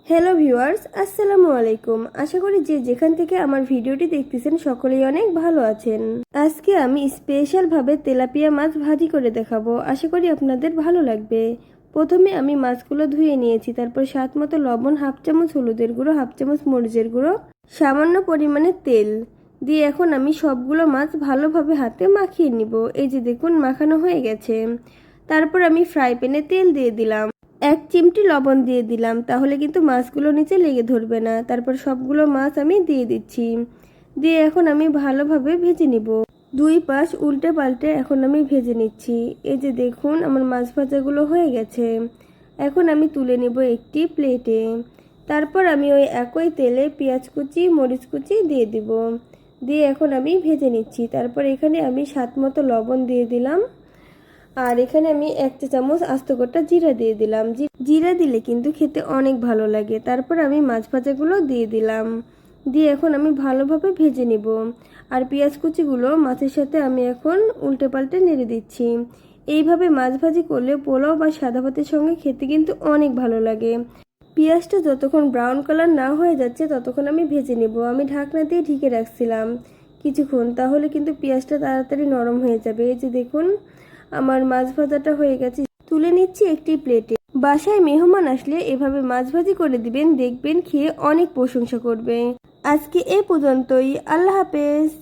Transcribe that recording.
Hello viewers, আসসালামু আলাইকুম। আশা করি যে যেখান থেকে আমার ভিডিওটি দেখতেছেন সকলেই অনেক ভালো আছেন। আজকে আমি স্পেশালভাবে তেলাপিয়া মাছ ভাজি করে দেখাবো। আশা করি আপনাদের ভালো লাগবে। প্রথমে আমি মাছগুলো ধুয়ে নিয়েছি, তারপর স্বাদ মতো লবণ, হাফ চামচ হলুদের গুঁড়ো, হাফ চামচ মরিচের গুঁড়ো, সামান্য পরিমাণে তেল দিয়ে এখন আমি সবগুলো মাছ ভালোভাবে হাতে মাখিয়ে নিব। এই যে দেখুন, মাখানো হয়ে গেছে। তারপর আমি ফ্রাই প্যানে তেল দিয়ে দিলাম, 1 চিমটি লবণ দিয়ে দিলাম, তাহলে কিন্তু মাছগুলো নিচে লেগে ধরবে না। তারপর সবগুলো মাছ আমি দিয়ে দিচ্ছি, দিয়ে এখন আমি ভালোভাবে ভেজে নিব। 2 পাশ উল্টে পাল্টে এখন আমি ভেজে নিচ্ছি। এই যে দেখুন, আমার মাছ ভাজাগুলো হয়ে গেছে। এখন আমি তুলে নিব একটি প্লেটে। তারপর আমি ওই একই তেলে পেঁয়াজ কুচি, মরিচ কুচি দিয়ে দিব, দিয়ে এখন আমি ভেজে নিচ্ছি। তারপর এখানে আমি স্বাদ মতো লবণ দিয়ে দিলাম, আর এখানে আমি 1 চা চামচ আস্ত গোটা জিরা দিয়ে দিলাম। জিরা দিলে কিন্তু খেতে অনেক ভালো লাগে। তারপর আমি মাছ ভাজাগুলো দিয়ে দিলাম, দিয়ে এখন আমি ভালোভাবে ভেজে নিব। আর পেঁয়াজ কুচিগুলো মাছের সাথে আমি এখন উল্টে পাল্টে নেড়ে দিচ্ছি। এইভাবে মাছ ভাজি করলে পোলাও বা সাদা ভাতের সঙ্গে খেতে কিন্তু অনেক ভালো লাগে। পেঁয়াজটা যতক্ষণ ব্রাউন কালার না হয়ে যাচ্ছে ততক্ষণ আমি ভেজে নেব। আমি ঢাকনা দিয়ে ঢেকে রাখছিলাম কিছুক্ষণ, তাহলে কিন্তু পেঁয়াজটা তাড়াতাড়ি নরম হয়ে যাবে। এই যে দেখুন, আমার মাছ ভাজাটা হয়ে গেছে। তুলে নিচ্ছি একটি প্লেটে। বাসায় মেহমান আসলে এভাবে মাছ ভাজি করে দিবেন, দেখবেন খেয়ে অনেক প্রশংসা করবে। আজকে এ পর্যন্তই। আল্লাহ হাফেজ।